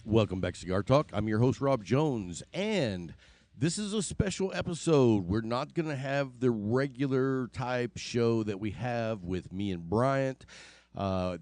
Welcome back to Cigar Talk. I'm your host, Rob Jones, and this is a special episode. We're not going to have the regular type show that we have with me and Bryant.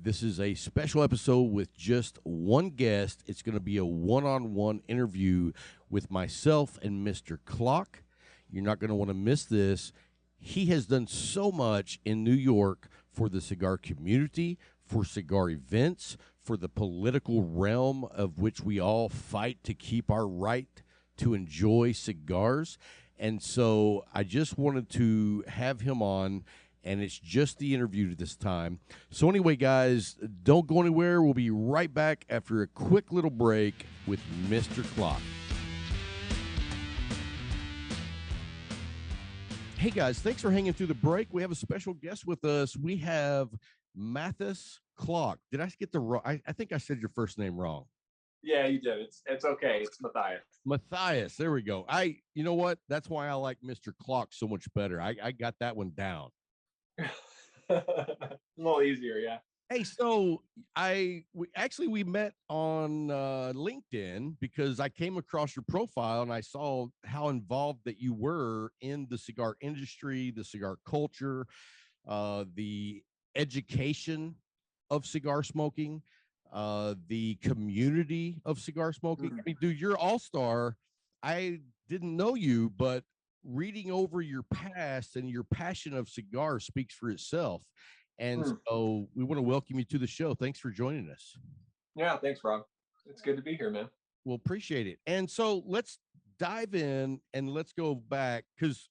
This is a special episode with just one guest. It's going to be a one-on-one interview with myself and Mr. Clock. You're not going to want to miss this. He has done so much in New York for the cigar community, for cigar events, for the political realm of which we all fight to keep our right to enjoy cigars. And so I just wanted to have him on, and it's just the interview this time. So anyway, guys, don't go anywhere. We'll be right back after a quick little break with Mr. Clock. Hey, guys, thanks for hanging through the break. We have a special guest with us. We have Mathis Clock. Did I get the wrong? I think I said your first name wrong. Yeah, you did. It's okay. It's Matthias. Matthias. There we go. You know what? That's why I like Mr. Clock so much better. I got that one down. A little easier, yeah. Hey, so we met on LinkedIn because I came across your profile and I saw how involved that you were in the cigar industry, the cigar culture, the education of cigar smoking, the community of cigar smoking. I mean, dude, you're all-star. I didn't know you, but reading over your past and your passion of cigars speaks for itself. And so we want to welcome you to the show. Thanks for joining us. Yeah, thanks, Rob. It's good to be here, man. We'll appreciate it. And so let's dive in and let's go back, because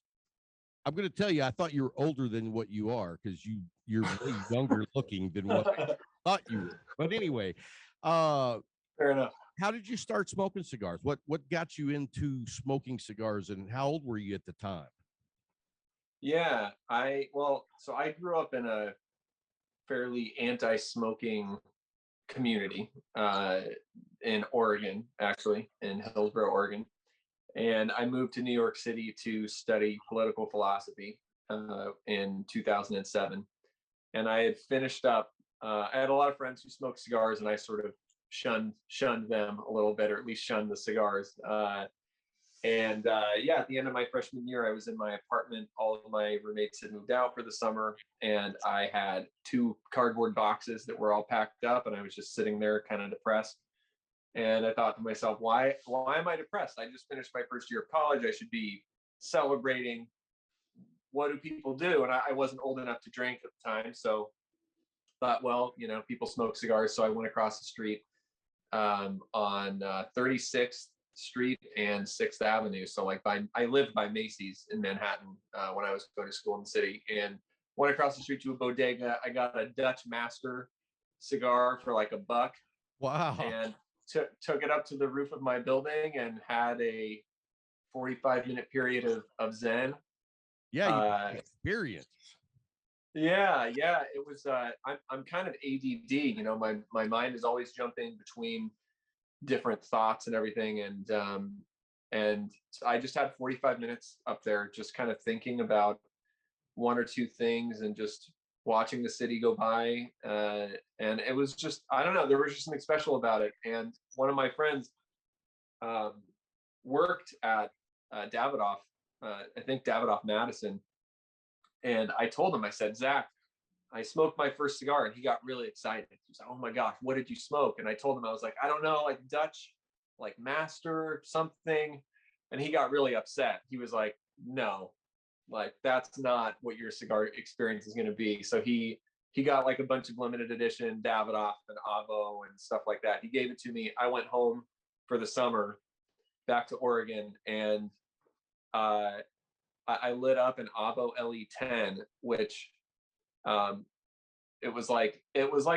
I'm going to tell you, I thought you were older than what you are, because you're way younger looking than what I thought you were. But anyway, fair enough. How did you start smoking cigars? What got you into smoking cigars, and how old were you at the time? Yeah, so I grew up in a fairly anti-smoking community in Oregon, actually, in Hillsboro, Oregon. And I moved to New York City to study political philosophy in 2007. And I had finished up, I had a lot of friends who smoked cigars, and I sort of shunned them a little bit, or at least shunned the cigars. Yeah, at the end of my freshman year, I was in my apartment. All of my roommates had moved out for the summer, and I had 2 cardboard boxes that were all packed up, and I was just sitting there kind of depressed. And I thought to myself, why am I depressed? I just finished my first year of college. I should be celebrating. What do people do? And I wasn't old enough to drink at the time. So thought, well, people smoke cigars. So I went across the street on 36th Street and 6th Avenue. So I lived by Macy's in Manhattan when I was going to school in the city, and went across the street to a bodega. I got a Dutch Master cigar for like $1. Wow. And took it up to the roof of my building and had a 45-minute period of Zen. Yeah, experience. Yeah, it was. I'm kind of ADD. My mind is always jumping between different thoughts and everything, and so I just had 45 minutes up there, just kind of thinking about 1 or 2 things and just watching the city go by. And it was just, I don't know, there was just something special about it. And one of my friends worked at Davidoff, I think Davidoff Madison. And I told him, I said, Zach, I smoked my first cigar. And he got really excited. He was like, oh my gosh, what did you smoke? And I told him, I was like, I don't know, like Dutch, like Master something. And he got really upset. He was like, no, like that's not what your cigar experience is going to be. So he got like a bunch of limited edition Davidoff and Avo and stuff like that. He gave it to me. I went home for the summer back to Oregon, and I lit up an Avo LE10, which it was like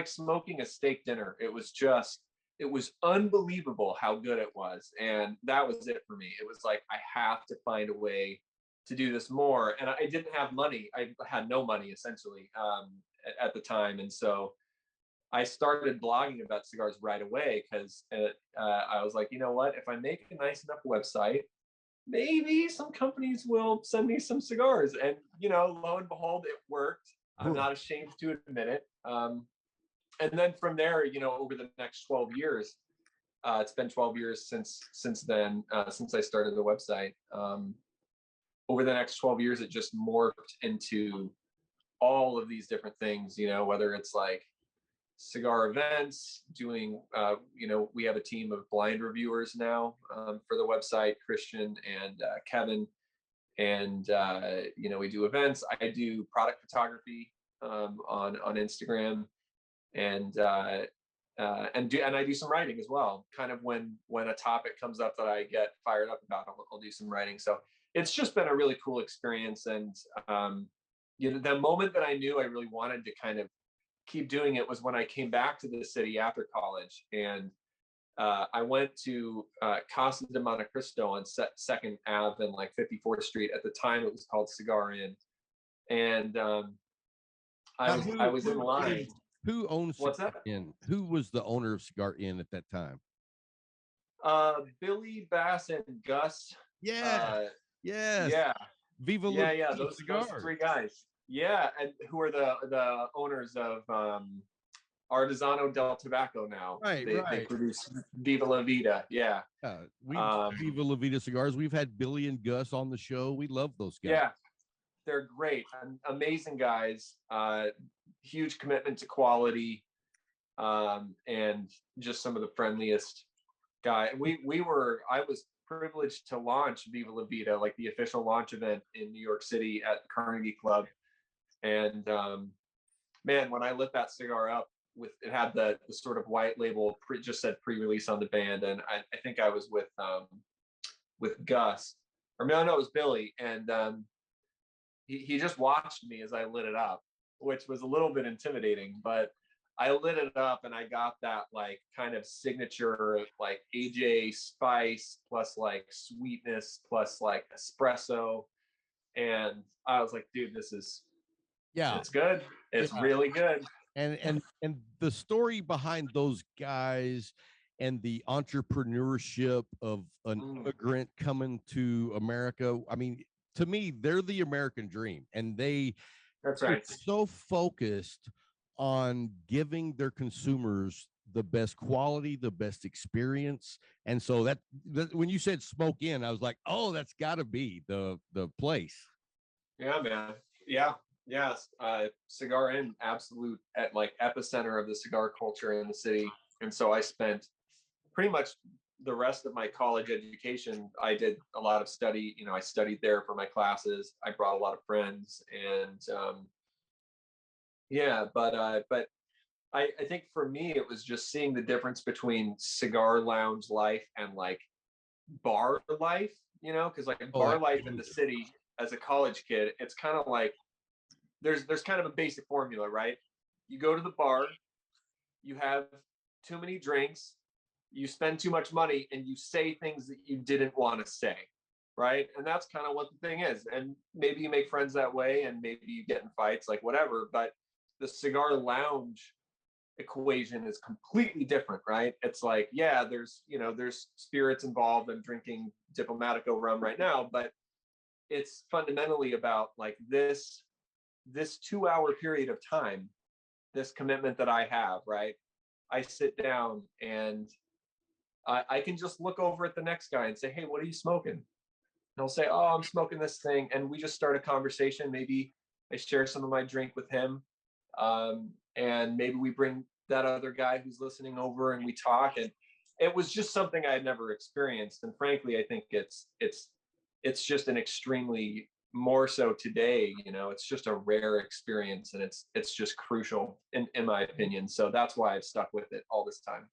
smoking a steak dinner. It was unbelievable how good it was. And that was it for me. It was like, I have to find a way to do this more. And I didn't have money. I had no money essentially at the time. And so I started blogging about cigars right away, because I was like, you know what, if I make a nice enough website, maybe some companies will send me some cigars. And, lo and behold, it worked. I'm not ashamed to admit it. And then from there, over the next 12 years, It's been 12 years since then, since I started the website. Over the next 12 years, it just morphed into all of these different things, whether it's like cigar events, doing, we have a team of blind reviewers now for the website, Christian and Kevin. And, we do events. I do product photography on Instagram, and I do some writing as well. Kind of when a topic comes up that I get fired up about, I'll do some writing. So it's just been a really cool experience. And, the moment that I knew I really wanted to kind of keep doing it was when I came back to the city after college. And I went to Casa de Monte Cristo on Second Ave and like 54th Street. At the time, it was called Cigar Inn, and I was in line. Who owns What's Cigar that? Inn? Who was the owner of Cigar Inn at that time? Billy, Bass, and Gus. Yes. Yeah. Viva La Yeah. Vida Those three guys. Yeah, and who are the owners of Artesano del Tobacco now. Right. They produce Viva La Vida. Yeah. We Viva La Vida cigars. We've had Billy and Gus on the show. We love those guys. Yeah, they're great. Amazing guys. Huge commitment to quality, and just some of the friendliest guy. I was privileged to launch Viva La Vida, like the official launch event in New York City at Carnegie Club. And man, when I lit that cigar up, it had the sort of white label, just said pre-release on the band, and I think I was with Gus, or no, it was Billy, and he just watched me as I lit it up, which was a little bit intimidating, but I lit it up and I got that like kind of signature like AJ spice plus like sweetness plus like espresso, and I was like, dude, it's good. It's really good. And the story behind those guys and the entrepreneurship of an immigrant coming to America. I mean, to me, they're the American dream, and That's right. they're so focused on giving their consumers the best quality, the best experience. And so that when you said Smoke Inn, I was like, oh, that's got to be the place. Yeah, man. Yeah. Yes, Cigar Inn, absolute at like epicenter of the cigar culture in the city. And so I spent pretty much the rest of my college education. I did a lot of study. I studied there for my classes. I brought a lot of friends, and but I think for me it was just seeing the difference between cigar lounge life and like bar life. Because like bar life in the city as a college kid, it's kind of like there's kind of a basic formula, right? You go to the bar, you have too many drinks, you spend too much money, and you say things that you didn't want to say, right? And that's kind of what the thing is. And maybe you make friends that way, and maybe you get in fights, like whatever. But the cigar lounge equation is completely different, right? It's like, yeah, there's spirits involved. I'm drinking Diplomatico rum right now, but it's fundamentally about like this 2-hour period of time, this commitment that I have, right? I sit down and I can just look over at the next guy and say, hey, what are you smoking? And he'll say, oh, I'm smoking this thing. And we just start a conversation. Maybe I share some of my drink with him. And maybe we bring that other guy who's listening over and we talk. And it was just something I had never experienced. And frankly, I think it's just an extremely, more so today, it's just a rare experience, and it's just crucial in my opinion. So that's why I've stuck with it all this time.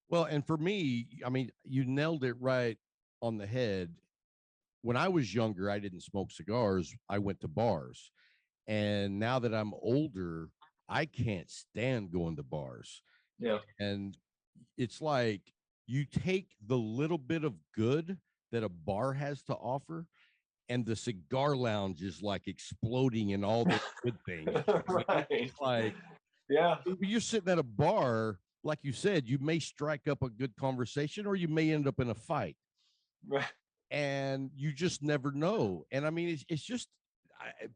Well, and for me, I mean, you nailed it right on the head. When I was younger, I didn't smoke cigars. I went to bars. And now that I'm older, I can't stand going to bars. Yeah. And it's like you take the little bit of good that a bar has to offer, and the cigar lounge is like exploding in all the good things. Right. It's like, yeah, you're sitting at a bar, like you said, you may strike up a good conversation, or you may end up in a fight. right. And you just never know. And I mean, it's just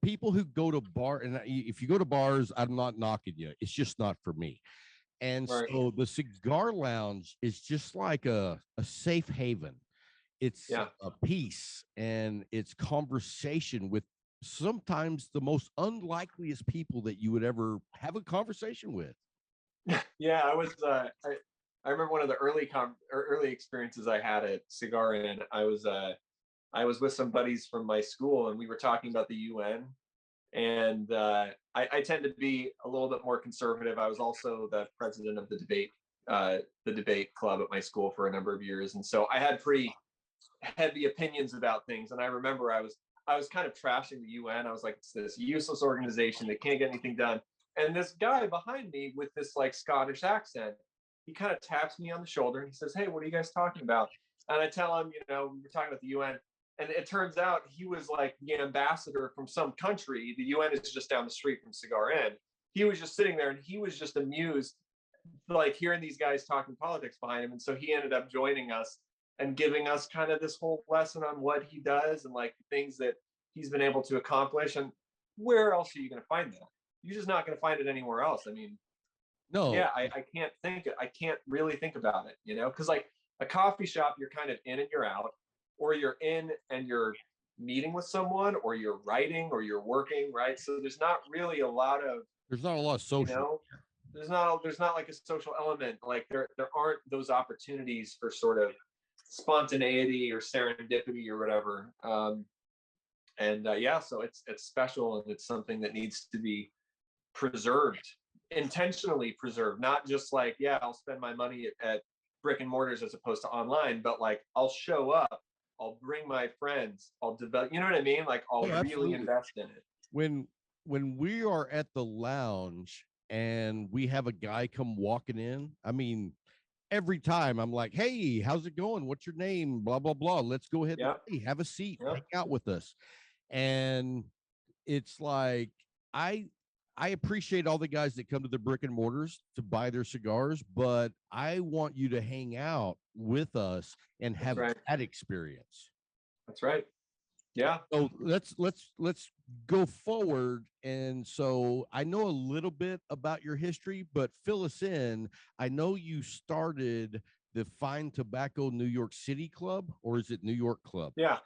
people who go to bar, and if you go to bars, I'm not knocking you. It's just not for me. And Right. so the cigar lounge is just like a safe haven. It's Yeah. a peace and it's conversation with sometimes the most unlikeliest people that you would ever have a conversation with. Yeah, I was. I remember one of the early experiences I had at Cigar Inn. I was with some buddies from my school, and we were talking about the UN. And I tend to be a little bit more conservative. I was also the president of the debate club at my school for a number of years, and so I had pretty heavy opinions about things. And I remember I was kind of trashing the UN. I was like, it's this useless organization that can't get anything done. And this guy behind me with this like Scottish accent, he kind of taps me on the shoulder and he says, "Hey, what are you guys talking about?" And I tell him, we were talking about the UN. And it turns out he was like the ambassador from some country. The UN is just down the street from Cigar Inn. He was just sitting there and he was just amused, like hearing these guys talking politics behind him. And so he ended up joining us and giving us kind of this whole lesson on what he does and like things that he's been able to accomplish. And where else are you going to find that? You're just not going to find it anywhere else. I mean, No, yeah, I can't really think about it, because like a coffee shop, you're kind of in and you're out, or you're in and you're meeting with someone, or you're writing, or you're working, right? So there's not really a lot of, there's not a lot of you social. know, there's not like a social element. Like there aren't those opportunities for sort of spontaneity or serendipity or whatever. And yeah, so it's special, and it's something that needs to be preserved, intentionally preserved, not just like, yeah, I'll spend my money at brick and mortars as opposed to online, but like I'll show up, I'll bring my friends, I'll develop, you know what I mean? Like I'll really invest in it. When we are at the lounge and we have a guy come walking in, I mean, every time I'm like, "Hey, how's it going? What's your name? Blah blah blah. Let's go ahead and hey, have a seat, hang out with us." And it's like I appreciate all the guys that come to the brick and mortars to buy their cigars, but I want you to hang out with us and have that experience. That's right. Yeah. So let's go forward. And so I know a little bit about your history, but fill us in. I know you started the Fine Tobacco New York City Club, or is it New York Club? Yeah.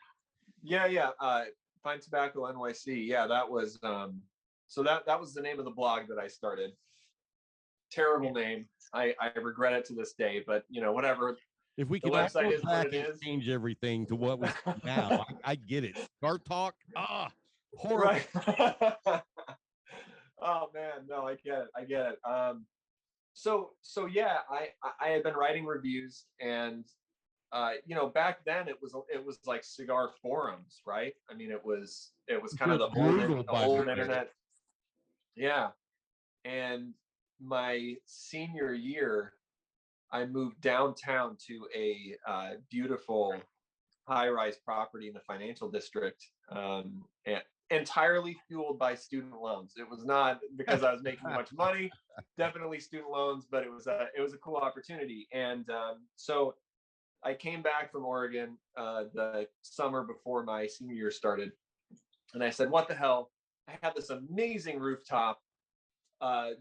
Fine Tobacco NYC. Yeah, that was so that was the name of the blog that I started. Terrible name. I regret it to this day, but whatever. If we the can website is what back it and is. change everything to what we now, I get it. Cigar Talk, horrible. Right. Oh man, no, I get it. So yeah, I had been writing reviews, and back then it was like cigar forums, right? I mean, it was kind of the old internet. Yeah. And my senior year, I moved downtown to a beautiful high-rise property in the financial district, and entirely fueled by student loans. It was not because I was making much money, definitely student loans, but it was a cool opportunity. And so I came back from Oregon the summer before my senior year started, and I said, "What the hell? I have this amazing rooftop,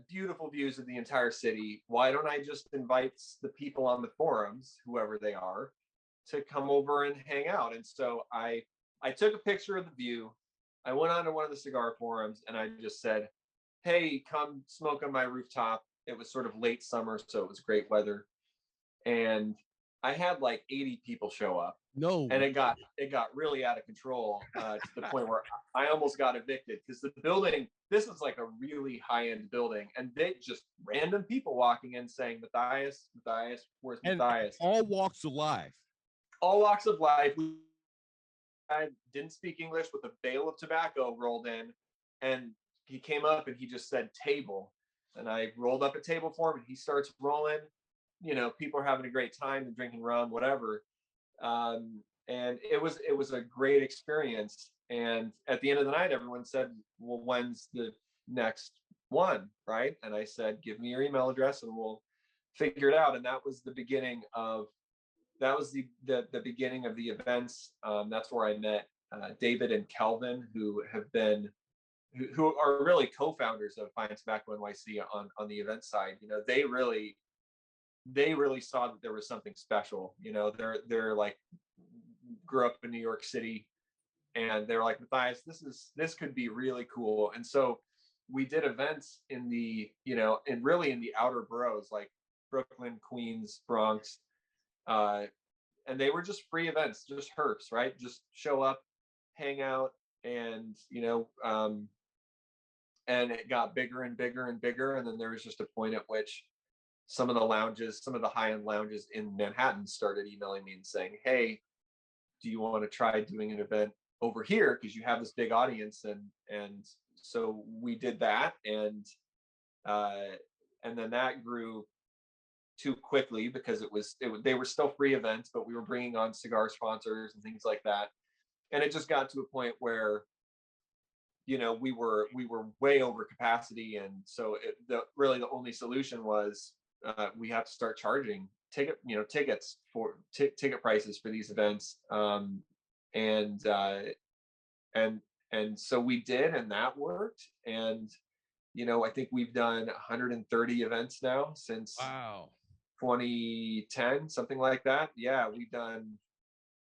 beautiful views of the entire city. Why don't I just invite the people on the forums, whoever they are, to come over and hang out?" And so I took a picture of the view. I went onto one of the cigar forums and I just said, "Hey, come smoke on my rooftop." It was sort of late summer, so it was great weather. And I had like 80 people show up. No. And it got really out of control to the point where I almost got evicted, because the building, this is like a really high-end building, and they just random people walking in saying, "Matthias, where's Matthias?" All walks of life. All walks of life. I didn't speak English, with a bale of tobacco rolled in, and he came up and he just said "table," and I rolled up a table for him, and he starts rolling. People are having a great time, drinking rum, whatever. And it was a great experience. And at the end of the night, everyone said, "Well, when's the next one?" Right? And I said, "Give me your email address and we'll figure it out." And that was the beginning of the beginning of the events. That's where I met David and Kelvin, who have been who are really co-founders of Fine Tobacco NYC on the event side, they really saw that there was something special. They're like grew up in New York City, and they're like, Matthias, this could be really cool. And so we did events in really in the outer boroughs like Brooklyn, Queens, Bronx, and they were just free events, just herps, right? Just show up, hang out, and and it got bigger and bigger and bigger. And then there was just a point at which some of the high-end lounges in Manhattan started emailing me and saying, hey, do you want to try doing an event over here, because you have this big audience? And so we did that, and then that grew too quickly, because they were still free events, but we were bringing on cigar sponsors and things like that. And it just got to a point where we were way over capacity. And so really the only solution was we have to start charging tickets for ticket prices for these events. And so we did, and that worked. And I think we've done 130 events now since Wow. 2010, something like that. Yeah, we've done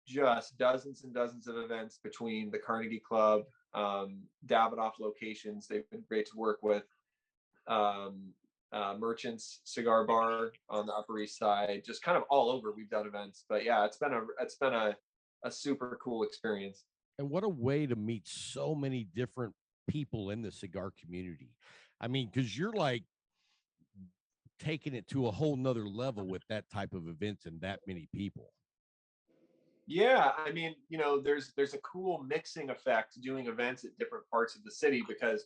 just dozens and dozens of events between the Carnegie Club, Davidoff locations. They've been great to work with. Merchants Cigar Bar on the Upper East Side, just kind of all over. We've done events, but yeah, it's been a super cool experience. And what a way to meet so many different people in the cigar community. I mean, because you're like taking it to a whole nother level with that type of events and that many people. Yeah, I mean, there's a cool mixing effect doing events at different parts of the city, because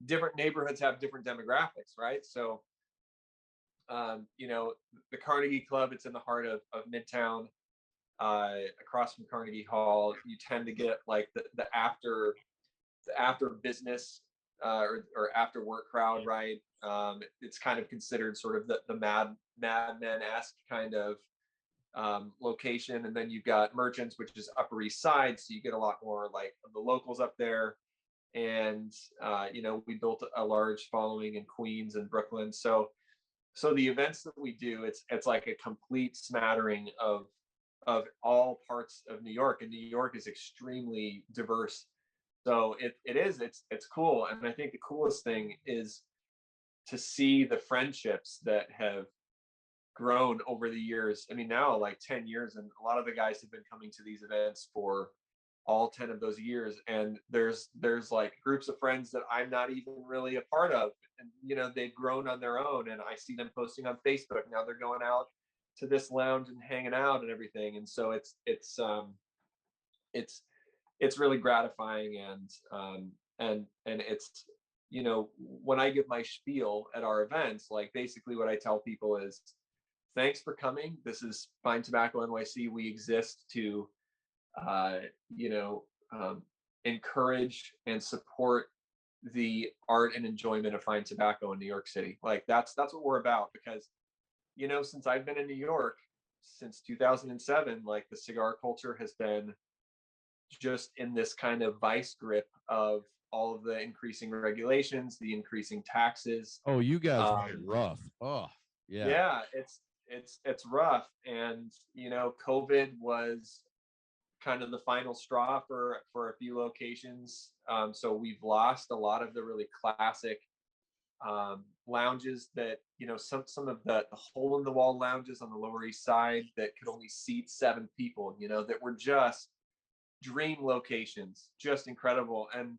different neighborhoods have different demographics, right? So, the Carnegie Club, it's in the heart of Midtown, across from Carnegie Hall. You tend to get like the after business, or after work crowd, right? It's kind of considered sort of the madmen-esque kind of location. And then you've got Merchants, which is Upper East Side, so you get a lot more like the locals up there. And we built a large following in Queens and Brooklyn. So the events that we do, it's like a complete smattering of all parts of New York, and New York is extremely diverse. So it's cool. And I think the coolest thing is to see the friendships that have grown over the years. I mean, now like 10 years, and a lot of the guys have been coming to these events for all 10 of those years. And there's like groups of friends that I'm not even really a part of. And, they've grown on their own, and I see them posting on Facebook. Now they're going out to this lounge and hanging out and everything. And so it's really gratifying. And it's, when I give my spiel at our events, like basically what I tell people is, thanks for coming. This is Fine Tobacco NYC. We exist to, encourage and support the art and enjoyment of fine tobacco in New York City. Like that's what we're about. Because, since I've been in New York since 2007, like the cigar culture has been just in this kind of vice grip of all of the increasing regulations, the increasing taxes. Oh, you guys made it rough. Oh, yeah. Yeah, it's rough. And COVID was kind of the final straw for a few locations. So we've lost a lot of the really classic lounges that, some of the hole in the wall lounges on the Lower East Side that could only seat 7 people, that were just dream locations, just incredible. And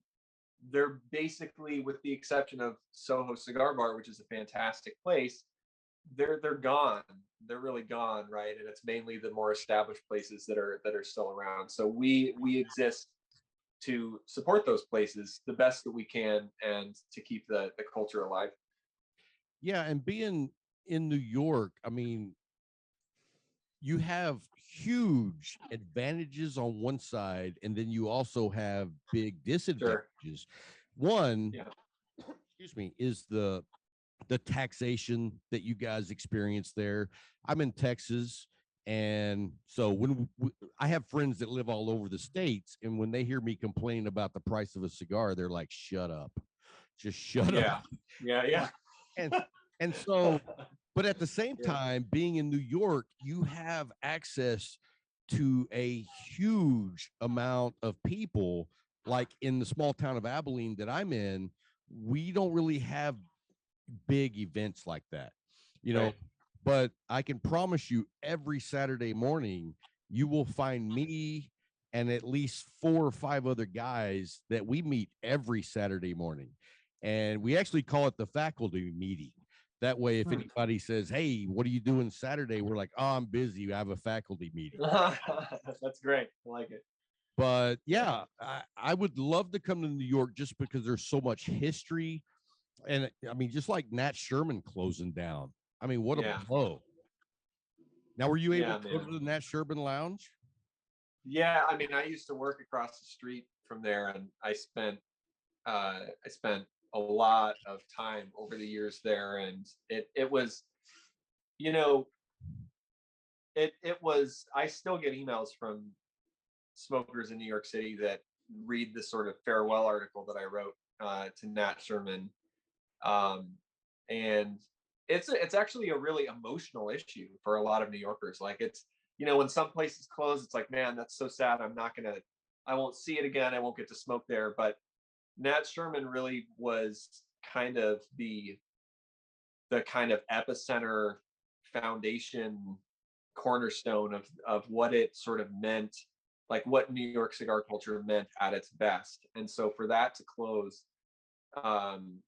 they're basically, with the exception of Soho Cigar Bar, which is a fantastic place, they're gone. They're really gone, right? And it's mainly the more established places that are still around. So we exist to support those places the best that we can, and to keep the culture alive. Yeah, and being in New York, I mean, you have huge advantages on one side, and then you also have big disadvantages. Sure. One, excuse me, is the taxation that you guys experience there. I'm in Texas, And so I have friends that live all over the states, and when they hear me complain about the price of a cigar, they're like, "Shut up, just shut Yeah. up." Yeah. And and so, but at the same Yeah. time, being in New York, you have access to a huge amount of people. Like in the small town of Abilene that I'm in, we don't really have big events like that, you know. Right. But I can promise you, every Saturday morning, you will find me and at least 4 or 5 other guys that we meet every Saturday morning. And we actually call it the faculty meeting. That way, if anybody says, "Hey, what are you doing Saturday?" We're like, "Oh, I'm busy. I have a faculty meeting." That's great. I like it. But yeah, I would love to come to New York just because there's so much history. And I mean, just like Nat Sherman closing down. I mean, what a Yeah. blow. Now, were you able Yeah, to go man. to the Nat Sherman Lounge? Yeah, I mean, I used to work across the street from there, and I spent a lot of time over the years there, and it was, you know, it was. I still get emails from smokers in New York City that read the sort of farewell article that I wrote to Nat Sherman, um, and it's actually a really emotional issue for a lot of New Yorkers. Like it's, when some places close, it's like, man, that's so sad. I won't see it again. I won't get to smoke there. But Nat Sherman really was kind of the kind of epicenter, foundation, cornerstone of what it sort of meant, like what New York cigar culture meant at its best. And so for that to close, um,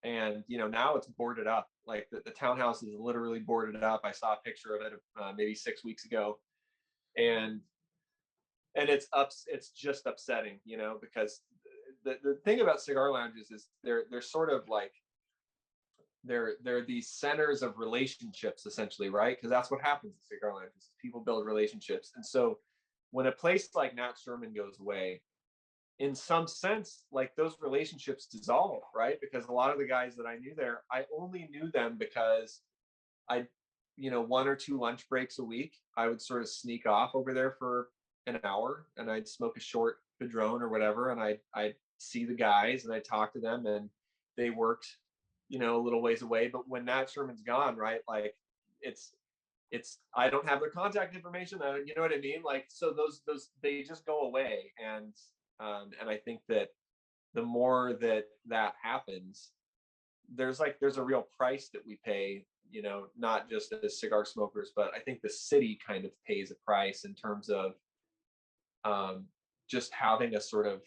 and now it's boarded up. Like the townhouse is literally boarded up. I saw a picture of it maybe 6 weeks ago, and it's just upsetting, because the thing about cigar lounges is they're sort of like they're these centers of relationships, essentially, right? Because that's what happens at cigar lounges. People build relationships. And so when a place like Nat Sherman goes away, in some sense, like those relationships dissolve, right? Because a lot of the guys that I knew there, I only knew them because I, 1 or 2 lunch breaks a week, I would sort of sneak off over there for an hour, and I'd smoke a short Padron or whatever, and I'd see the guys and I'd talk to them, and they worked, a little ways away. But when Nat Sherman's gone, right, like it's I don't have their contact information. You know what I mean? Like, so those they just go away, and I think that the more that happens, there's a real price that we pay, not just as cigar smokers, but I think the city kind of pays a price in terms of um, just having a sort of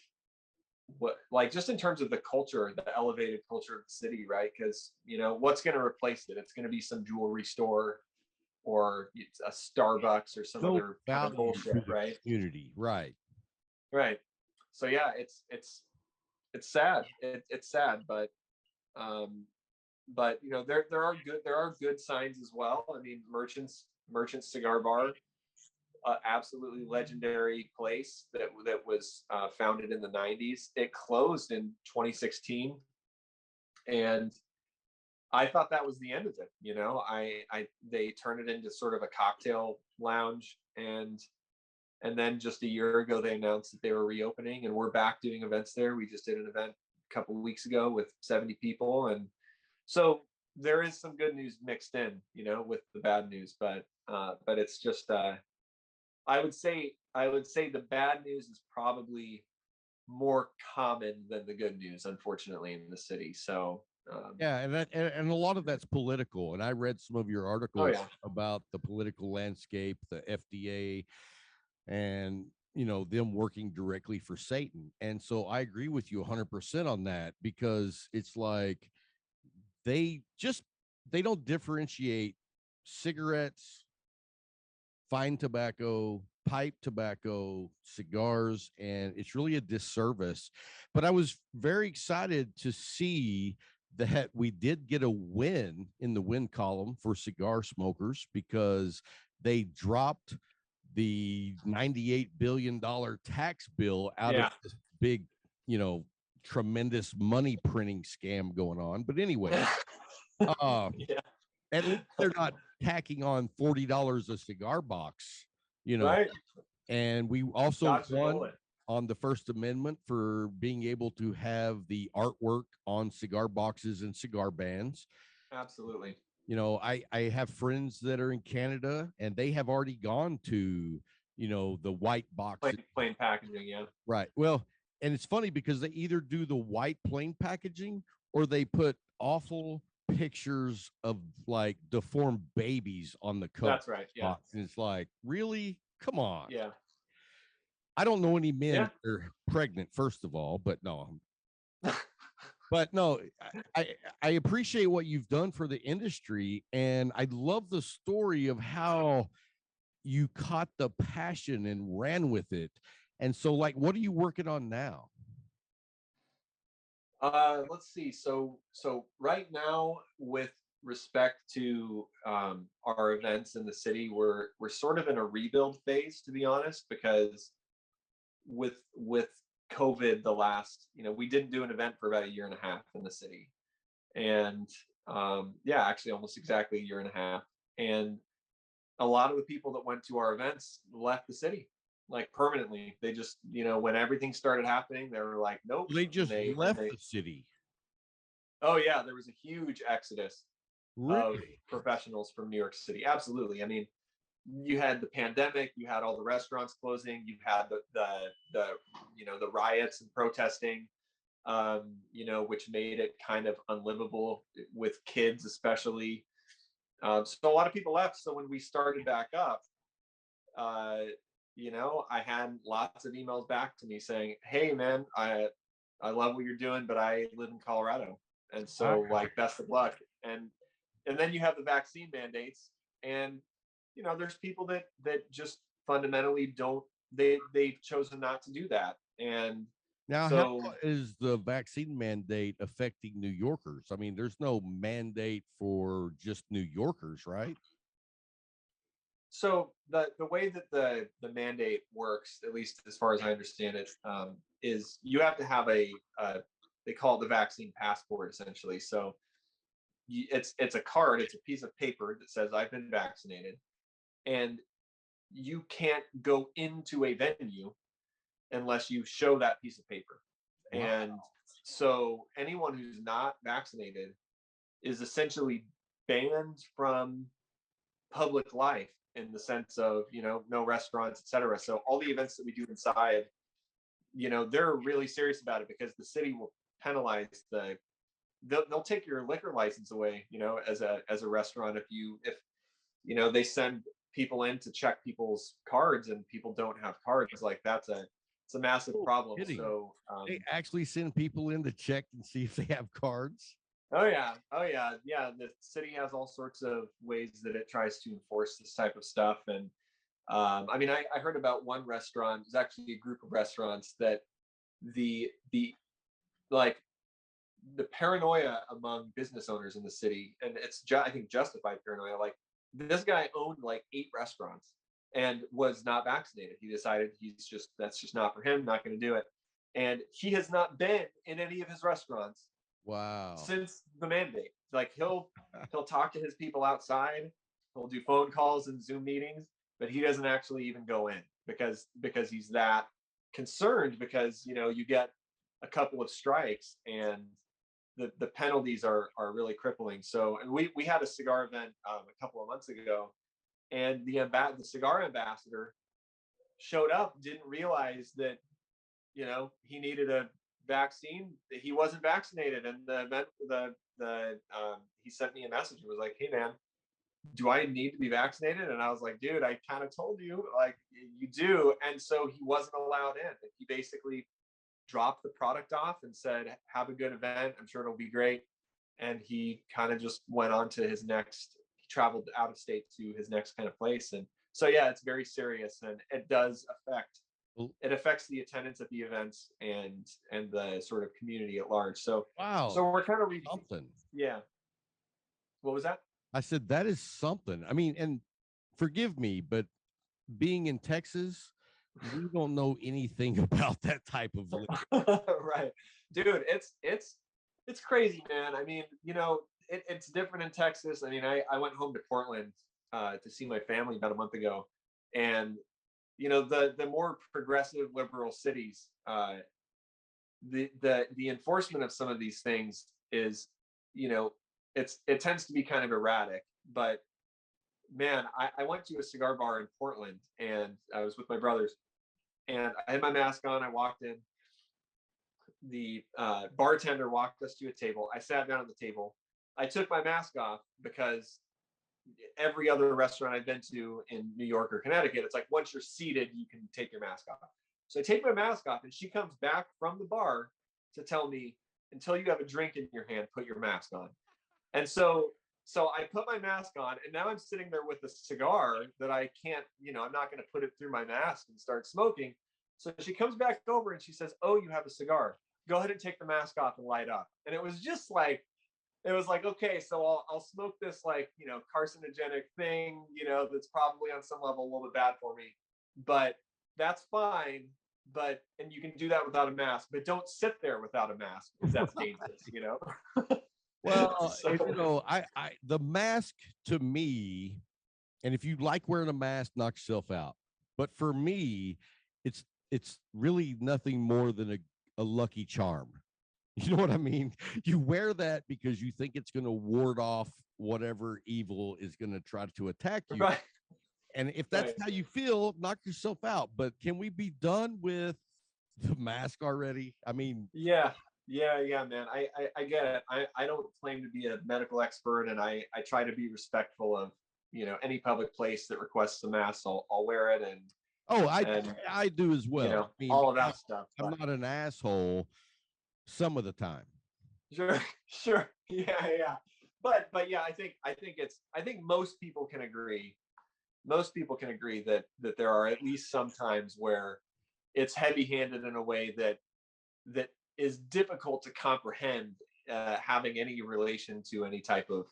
just in terms of the culture, the elevated culture of the city, right? Because what's going to replace it? It's going to be some jewelry store or a Starbucks or some No other kind of value to bullshit, the right? community, right? Right. So yeah, it's sad. It's sad, um, but there are good signs as well. I mean, Merchants Cigar Bar, absolutely legendary place that was founded in the 90s. It closed in 2016, and I thought that was the end of it. I they turned it into sort of a cocktail lounge, and then just a year ago they announced that they were reopening, and we're back doing events there. We just did an event a couple of weeks ago with 70 people, and so there is some good news mixed in, with the bad news, but it's just I would say the bad news is probably more common than the good news, unfortunately, in the city. So Yeah, and a lot of that's political. And I read some of your oh articles yeah. about the political landscape, the FDA, and them working directly for Satan. And so I agree with you 100% on that, because it's like they just they don't differentiate cigarettes, fine tobacco, pipe tobacco, cigars, and it's really a disservice. But I was very excited to see that we did get a win in the win column for cigar smokers, because they dropped the $98 billion tax bill out of Yeah. this big, you know, tremendous money printing scam going on. But anyway, uh, Yeah. At least they're not tacking on $40 a cigar box, you know. Right. And we also Dodge the won bullet. on the First Amendment for being able to have the artwork on cigar boxes and cigar bands. Absolutely. You know, I have friends that are in Canada and they have already gone to, you know, the white box. Plain packaging, yeah. Right. Well, and it's funny because they either do the white plain packaging or they put awful pictures of like deformed babies on the cover. That's right. Yeah. Box. And it's like, really? Come on. Yeah. I don't know any men Yeah. that are pregnant, first of all, but no. But no, I appreciate what you've done for the industry, and I love the story of how you caught the passion and ran with it. And so, like, what are you working on now? Let's see. So right now, with respect to our events in the city, we're sort of in a rebuild phase, to be honest, because with COVID, the last, we didn't do an event for about a year and a half in the city, and yeah, actually almost exactly a year and a half, and a lot of the people that went to our events left the city like permanently. They just, when everything started happening, they were like, nope. They just left They the city. Oh yeah, there was a huge exodus of Really? professionals from New York City. Absolutely. I mean, you had the pandemic, you had all the restaurants closing, you had the riots and protesting, which made it kind of unlivable with kids, especially. So a lot of people left. So when we started back up, uh, I had lots of emails back to me saying, "Hey, man, I love what you're doing, but I live in Colorado, and so like best of luck." And then you have the vaccine mandates, and there's people that just fundamentally don't. They've chosen not to do that, and Now, so how is the vaccine mandate affecting New Yorkers? I mean, there's no mandate for just New Yorkers, right? so the way that the mandate works, at least as far as I understand it, is you have to have they call it the vaccine passport, essentially. So it's a card, it's a piece of paper that says I've been vaccinated, and you can't go into a venue unless you show that piece of paper. Wow. And so anyone who's not vaccinated is essentially banned from public life in the sense of, no restaurants, etc. So all the events that we do inside, they're really serious about it because the city will penalize they'll take your liquor license away, as a restaurant if they send people in to check people's cards and people don't have cards. Like it's a massive problem. Kidding. So They actually send people in to check and see if they have cards. oh yeah, the city has all sorts of ways that it tries to enforce this type of stuff. And I mean, I heard about one restaurant. There's actually a group of restaurants that the like the paranoia among business owners in the city, and it's I think justified paranoia. Like this guy owned like 8 restaurants and was not vaccinated. He decided that's just not for him, not going to do it. And he has not been in any of his restaurants Wow. since the mandate. Like he'll talk to his people outside, he'll do phone calls and Zoom meetings, but he doesn't actually even go in because he's that concerned, because you get a couple of strikes and the penalties are really crippling. So, and we had a cigar event a couple of months ago, and the cigar ambassador showed up, didn't realize that he needed a vaccine. He wasn't vaccinated, and he sent me a message and was like, "Hey man, do I need to be vaccinated?" And I was like, "Dude, I kind of told you, like you do." And so he wasn't allowed in. He basically dropped the product off and said, "Have a good event. I'm sure it'll be great." And he kind of just went on to his next. He traveled out of state to his next kind of place. And so yeah, it's very serious, and it does affect. It affects the attendance at the events and the sort of community at large. So Wow. So we're kind of something. Yeah. What was that? I said that is something. I mean, and forgive me, but being in Texas, we don't know anything about that type of Right, dude. It's crazy, man. I mean, it's different in Texas. I mean, I went home to Portland to see my family about a month ago, and the more progressive liberal cities, the enforcement of some of these things is, it tends to be kind of erratic. But man, I went to a cigar bar in Portland, and I was with my brothers, and I had my mask on. I walked in. The bartender walked us to a table. I sat down at the table. I took my mask off because every other restaurant I've been to in New York or Connecticut, it's like once you're seated, you can take your mask off. So I take my mask off, and she comes back from the bar to tell me, until you have a drink in your hand, put your mask on. And so I put my mask on, and now I'm sitting there with a cigar that I can't, I'm not going to put it through my mask and start smoking. So she comes back over and she says, "Oh, you have a cigar. Go ahead and take the mask off and light up." And it was just like, okay, so I'll smoke this carcinogenic thing, that's probably on some level a little bit bad for me, but that's fine. And you can do that without a mask, but don't sit there without a mask, because that's dangerous. Well, So, I the mask to me, and if you like wearing a mask, knock yourself out. But for me, it's really nothing more than a lucky charm. You know what I mean? You wear that because you think it's going to ward off whatever evil is going to try to attack you. right. And if that's Right. how you feel, knock yourself out. But can we be done with the mask already? I mean, Yeah. Yeah, man. I get it. I don't claim to be a medical expert, and I try to be respectful of, any public place that requests a mask. I'll wear it, oh, and I do as well. I mean, all of that stuff. I'm But not an asshole some of the time. sure, sure. Yeah. But yeah, I think most people can agree. Most people can agree that there are at least some times where it's heavy-handed in a way that is difficult to comprehend, having any relation to any type of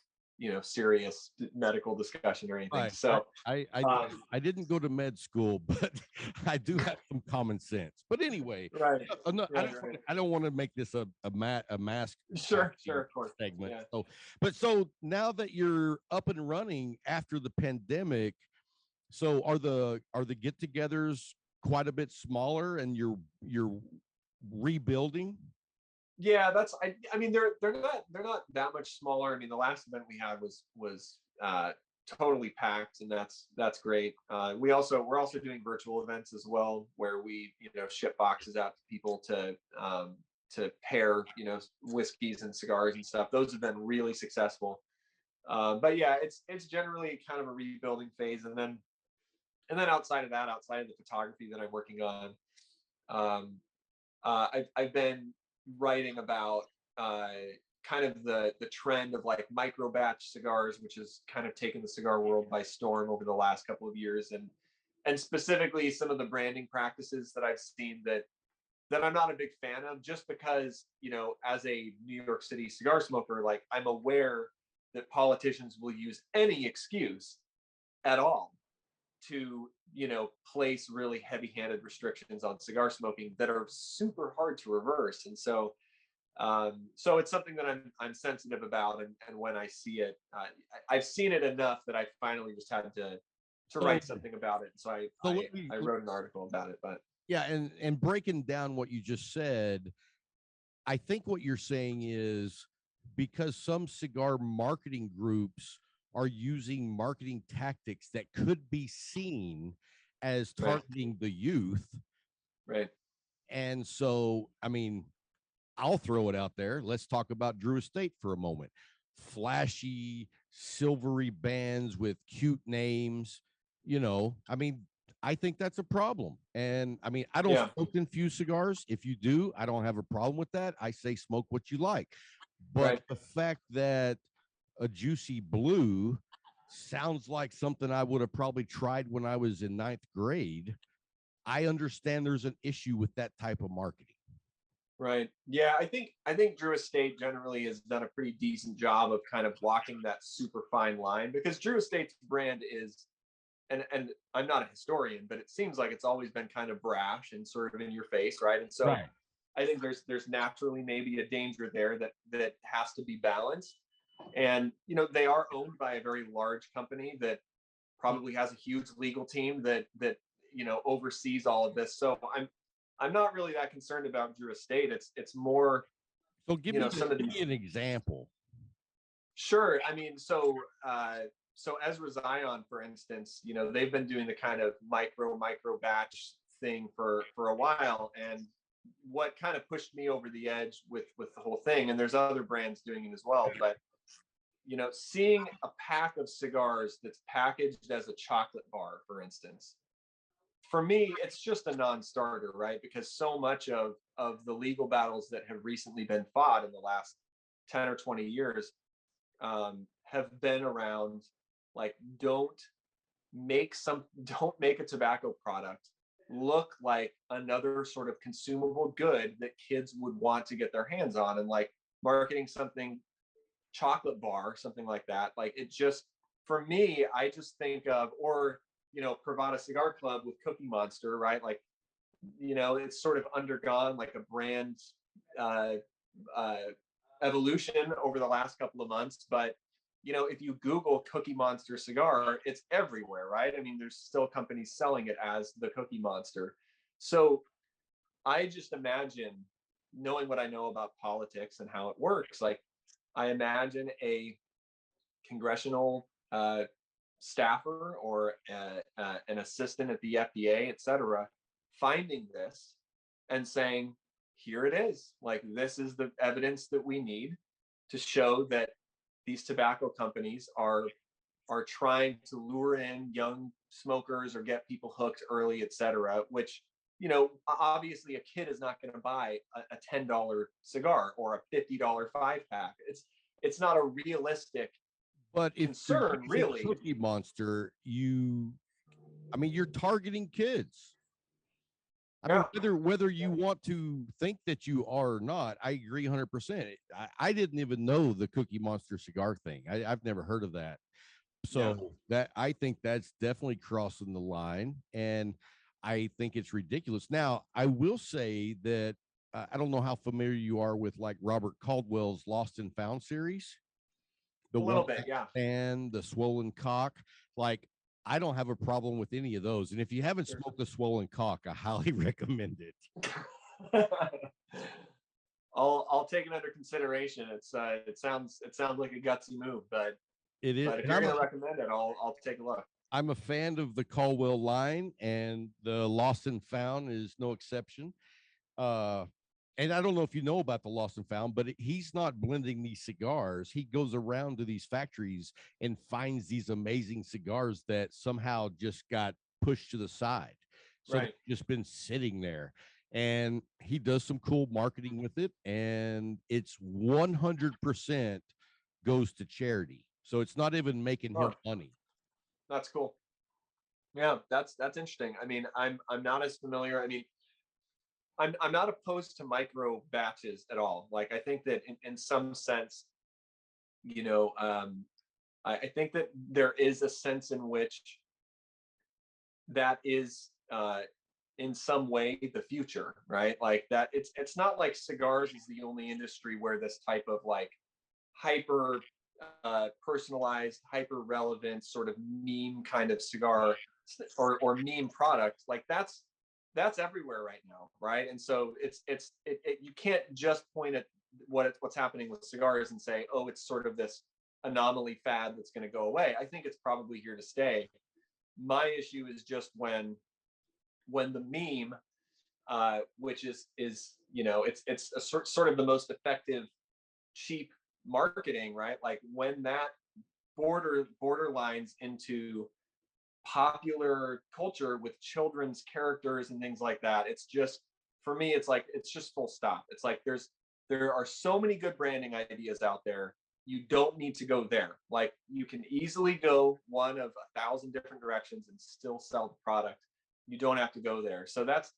serious medical discussion or anything. Right. So I didn't go to med school, but I do have some common sense. But anyway, right, no, right. I don't want to make this a mask Sure, acting of course. segment. Yeah. So now that you're up and running after the pandemic, so are the get-togethers quite a bit smaller, and you're rebuilding? Yeah, I mean, they're not that much smaller. I mean, the last event we had was totally packed, and that's great. We're also doing virtual events as well, where we ship boxes out to people to pair whiskeys and cigars and stuff. Those have been really successful. But yeah, it's generally kind of a rebuilding phase, and then outside of that, outside of the photography that I'm working on, I've been writing about kind of the trend of like micro batch cigars, which has kind of taken the cigar world by storm over the last couple of years, and specifically some of the branding practices that I've seen that I'm not a big fan of, just because as a New York City cigar smoker, like, I'm aware that politicians will use any excuse at all to place really heavy-handed restrictions on cigar smoking that are super hard to reverse. And so it's something that I'm sensitive about, and when I see it, I've seen it enough that I finally just had to So write something about it. So so I wrote an article about it. But yeah, and breaking down what you just said, I think what you're saying is, because some cigar marketing groups are using marketing tactics that could be seen as right, targeting the youth. right, And so, I mean, I'll throw it out there. Let's talk about Drew Estate for a moment. Flashy, silvery bands with cute names. I mean, I think that's a problem. And I mean, I don't yeah, smoke infused cigars. If you do, I don't have a problem with that. I say smoke what you like. But right. the fact that a juicy blue sounds like something I would have probably tried when I was in ninth grade, I understand there's an issue with that type of marketing. Right. Yeah, I think Drew Estate generally has done a pretty decent job of kind of walking that super fine line, because Drew Estate's brand is, and I'm not a historian, but it seems like it's always been kind of brash and sort of in your face, right? And so Right. I think there's naturally maybe a danger there that has to be balanced. And they are owned by a very large company that probably has a huge legal team that oversees all of this. So I'm not really that concerned about Drew Estate. It's more, So give me an example. Sure. I mean, so Ezra Zion, for instance, they've been doing the kind of micro batch thing for a while, and what kind of pushed me over the edge with the whole thing, and there's other brands doing it as well, but seeing a pack of cigars that's packaged as a chocolate bar, for instance, for me, it's just a non-starter, right? Because so much of the legal battles that have recently been fought in the last 10 or 20 years have been around, like, don't make a tobacco product look like another sort of consumable good that kids would want to get their hands on, and like marketing something chocolate bar, something like that. Like, it just, for me, I just think of, or Pravada Cigar Club with Cookie Monster, right? Like, it's sort of undergone like a brand uh, uh, evolution over the last couple of months. But if you Google Cookie Monster cigar, it's everywhere, right? I mean, there's still companies selling it as the Cookie Monster. So I just imagine, knowing what I know about politics and how it works, like, I imagine a congressional staffer or an assistant at the FDA, et cetera, finding this and saying, here it is. Like, this is the evidence that we need to show that these tobacco companies are trying to lure in young smokers or get people hooked early, et cetera, which, obviously a kid is not going to buy a $10 cigar or a $50 5-pack. It's not a realistic But if concern, really. Cookie Monster, you're targeting kids. I mean, whether you want to think that you are or not, I agree 100%. I didn't even know the Cookie Monster cigar thing. I've never heard of that. So that, I think that's definitely crossing the line, and I think it's ridiculous. Now, I will say that I don't know how familiar you are with like Robert Caldwell's Lost and Found series. The A little bit, yeah. And the Swollen Cock. Like, I don't have a problem with any of those. And if you haven't smoked the Swollen Cock, I highly recommend it. I'll take it under consideration. It sounds like a gutsy move, but it is. But if you're going to recommend it, I'll take a look. I'm a fan of the Caldwell line, and the Lost and Found is no exception. And I don't know if you know about the Lost and Found, but he's not blending these cigars. He goes around to these factories and finds these amazing cigars that somehow just got pushed to the side. So they've just been sitting there. And he does some cool marketing with it. And it's 100% goes to charity. So it's not even making him money. That's cool. Yeah, that's interesting. I mean, I'm not as familiar. I mean, I'm not opposed to micro batches at all. Like, I think that in some sense, I think that there is a sense in which that is in some way the future, right? Like, that it's not like cigars is the only industry where this type of like hyper personalized, hyper relevant sort of meme kind of cigar or meme product, like that's everywhere right now, right? And so you can't just point at what's happening with cigars and say, oh, it's sort of this anomaly fad that's going to go away. I think it's probably here to stay. My issue is just when the meme, which is it's a sort of the most effective cheap marketing, right? Like, when that borderlines into popular culture with children's characters and things like that, it's just, for me, it's like, it's just full stop. It's like there are so many good branding ideas out there. You don't need to go there. Like, you can easily go one of 1,000 different directions and still sell the product. You don't have to go there. So that's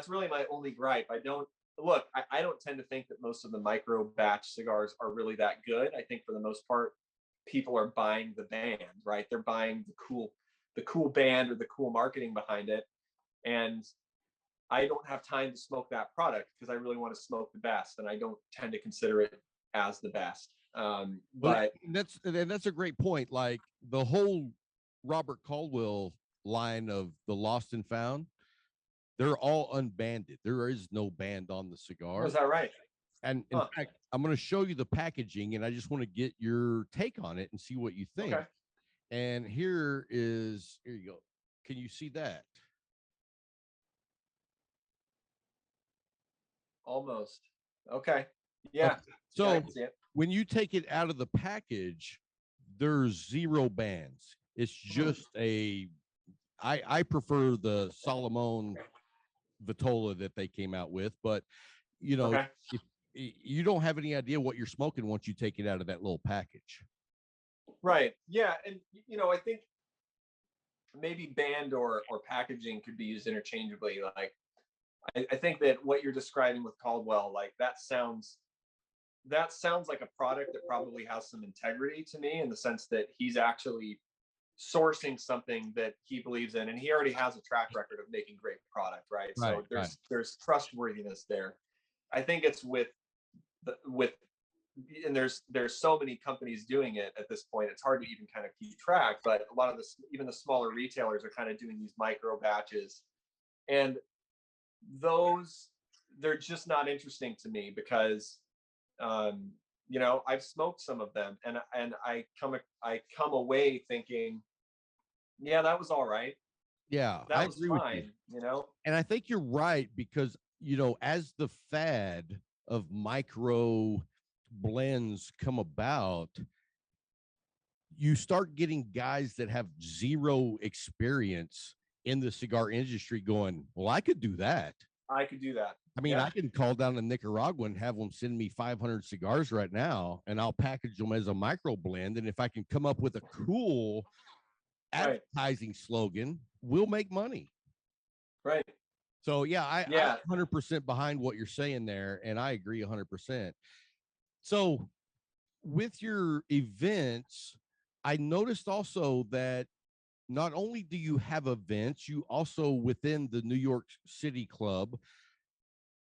really my only gripe. I don't tend to think that most of the micro batch cigars are really that good. I think for the most part, people are buying the band, right? They're buying the cool band or the cool marketing behind it. And I don't have time to smoke that product because I really want to smoke the best, and I don't tend to consider it as the best. Well, But that's a great point. Like the whole Robert Caldwell line of the Lost and Found, they're all unbanded. There is no band on the cigar. was that right? And in fact, I'm going to show you the packaging, and I just want to get your take on it and see what you think. Okay. And here you go. Can you see that? Almost. Okay. Yeah. Okay. So yeah, I can see it. When you take it out of the package, there's 0 bands. It's just I prefer the Solomon Vitola that they came out with, but you know, Okay. if you don't have any idea what you're smoking once you take it out of that little package. Right. Yeah. And, I think maybe band or packaging could be used interchangeably. Like, I think that what you're describing with Caldwell, like that sounds like a product that probably has some integrity to me, in the sense that he's actually sourcing something that he believes in, and he already has a track record of making great product, right? So there's trustworthiness there. I think it's and there's so many companies doing it at this point, it's hard to even kind of keep track. But a lot of even the smaller retailers are kind of doing these micro batches, and they're just not interesting to me, because I've smoked some of them, and I come away thinking, yeah, that was all right. Yeah, That I was agree fine, with you. And I think you're right, because as the fad of micro blends come about, you start getting guys that have 0 experience in the cigar industry going, well, I could do that. I could do that. I mean, I can call down to Nicaragua and have them send me 500 cigars right now, and I'll package them as a micro blend. And if I can come up with a cool advertising slogan, we'll make money. Right. So I'm 100% behind what you're saying there, and I agree 100%. So with your events, I noticed also that not only do you have events, you also, within the New York City Club,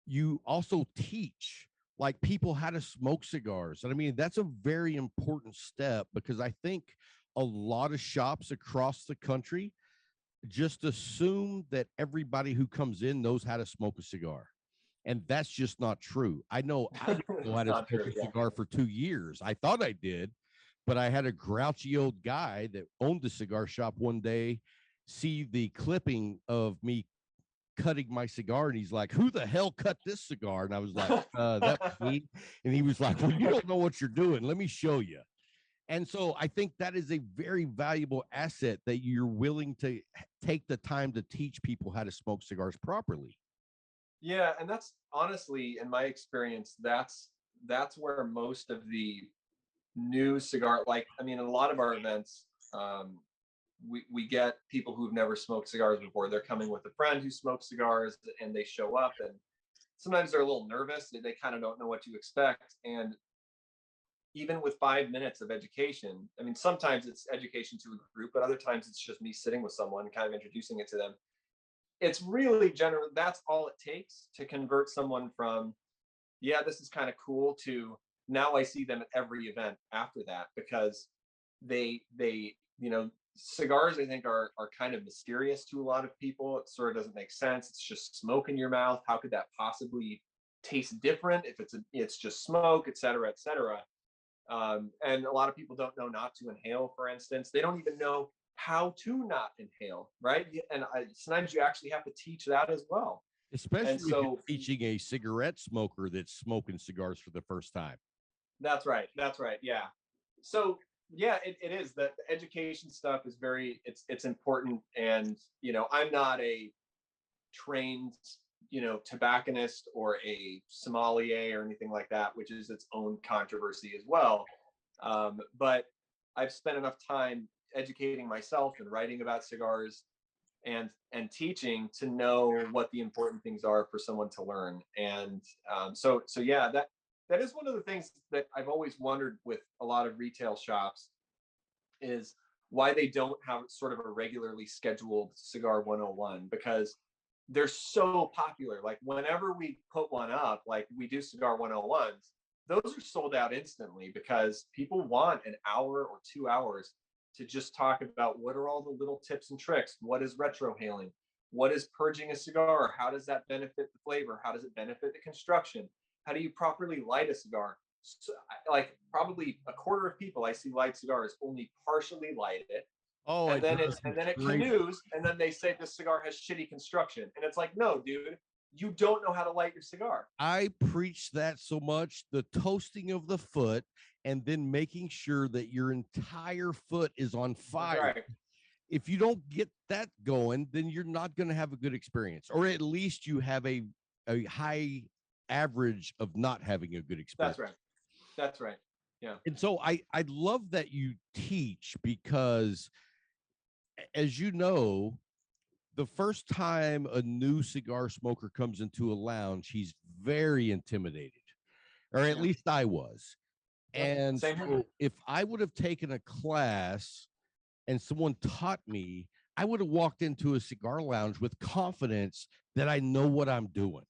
you also teach like people how to smoke cigars. And I mean, that's a very important step, because I think a lot of shops across the country just assume that everybody who comes in knows how to smoke a cigar. And that's just not true. I know I didn't know how to smoke a cigar for 2 years. I thought I did, but I had a grouchy old guy that owned the cigar shop one day see the clipping of me cutting my cigar, and he's like, who the hell cut this cigar? And I was like, that was me. And he was like, well, you don't know what you're doing, let me show you. And so I think that is a very valuable asset, that you're willing to take the time to teach people how to smoke cigars properly. Yeah, and that's honestly, in my experience, that's where most of the new cigar, like, I mean, in a lot of our events, we get people who've never smoked cigars before. They're coming with a friend who smokes cigars, and they show up, and sometimes they're a little nervous. They kind of don't know what to expect. And even with 5 minutes of education, I mean, sometimes it's education to a group, but other times it's just me sitting with someone, kind of introducing it to them. It's really general. That's all it takes to convert someone from, yeah, this is kind of cool, to now I see them at every event after that, because they cigars, I think, are kind of mysterious to a lot of people. It sort of doesn't make sense. It's just smoke in your mouth. How could that possibly taste different if it's just smoke, et cetera, et cetera. And a lot of people don't know not to inhale, for instance. They don't even know how to not inhale, right? And sometimes you actually have to teach that as well. Especially if you're teaching a cigarette smoker that's smoking cigars for the first time. That's right. Yeah. So yeah, it is. The education stuff is it's important. And, I'm not a trained, tobacconist or a sommelier or anything like that, which is its own controversy as well. But I've spent enough time educating myself and writing about cigars and teaching to know what the important things are for someone to learn. And so yeah, that is one of the things that I've always wondered with a lot of retail shops, is why they don't have sort of a regularly scheduled Cigar 101, because they're so popular. Like, whenever we put one up, like we do Cigar 101s, those are sold out instantly because people want an hour or 2 hours to just talk about what are all the little tips and tricks. What is retrohaling? What is purging a cigar? How does that benefit the flavor? How does it benefit the construction? How do you properly light a cigar? So, like probably a quarter of people I see light cigars only partially light it, Oh, and it then does. it Great. canoes, and then they say this cigar has shitty construction, and it's like, no, dude, you don't know how to light your cigar. I preach that so much, the toasting of the foot and then making sure that your entire foot is on fire. Right. If you don't get that going, then you're not going to have a good experience, or at least you have a high average of not having a good experience. That's right. That's right. Yeah. And so I love that you teach, because as you know, the first time a new cigar smoker comes into a lounge, he's very intimidated, or at least I was. And so if I would have taken a class and someone taught me, I would have walked into a cigar lounge with confidence that I know what I'm doing.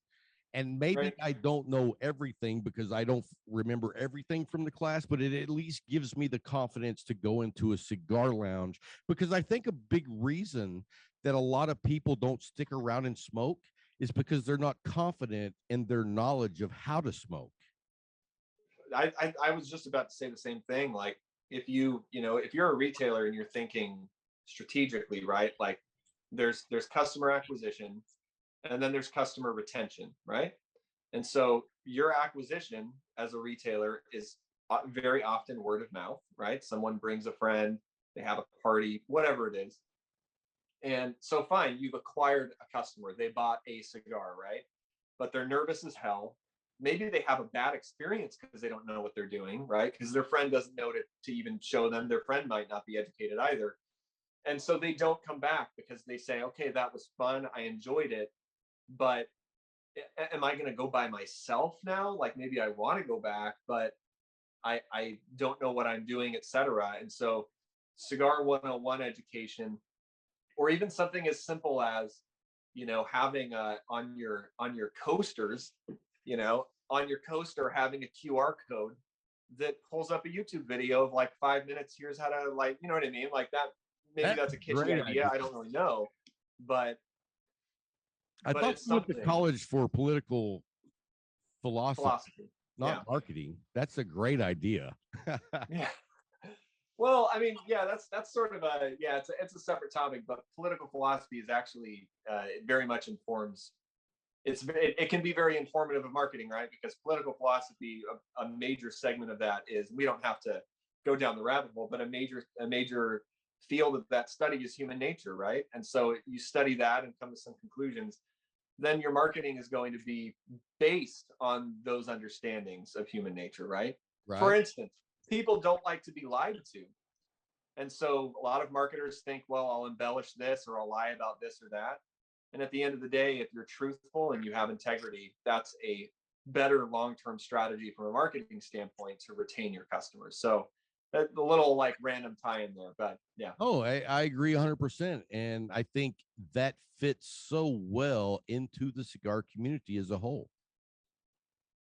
And maybe I don't know everything because I don't remember everything from the class, but it at least gives me the confidence to go into a cigar lounge, because I think a big reason that a lot of people don't stick around and smoke is because they're not confident in their knowledge of how to smoke. I was just about to say the same thing. Like if if you're a retailer and you're thinking strategically, right? Like there's customer acquisition, and then there's customer retention, right? And so your acquisition as a retailer is very often word of mouth, right? Someone brings a friend, they have a party, whatever it is. And so fine, you've acquired a customer, they bought a cigar, right? But they're nervous as hell. Maybe they have a bad experience because they don't know what they're doing, right? Because their friend doesn't know to even show them. Their friend might not be educated either. And so they don't come back because they say, okay, that was fun, I enjoyed it, but am I going to go by myself now? Like maybe I want to go back, but I don't know what I'm doing, etc. And so Cigar 101 education, or even something as simple as, having on your coasters, on your coaster, having a QR code that pulls up a YouTube video of like 5 minutes. Here's how to, like, you know what I mean? Like that, maybe that's a kitschy idea. I don't really know, but I thought you went to college for political philosophy, not marketing. That's a great idea. Yeah. Well, I mean, yeah, that's sort of it's a separate topic, but political philosophy is actually it very much informs. It can be very informative of marketing, right? Because political philosophy, a major segment of that is, we don't have to go down the rabbit hole, but a major field of that study is human nature, right? And so you study that and come to some conclusions. Then your marketing is going to be based on those understandings of human nature, right? For instance, people don't like to be lied to. And so a lot of marketers think, well, I'll embellish this or I'll lie about this or that. And at the end of the day, if you're truthful and you have integrity, that's a better long-term strategy from a marketing standpoint to retain your customers. So a little like random tie in there, but yeah. Oh, I agree 100%. And I think that fits so well into the cigar community as a whole.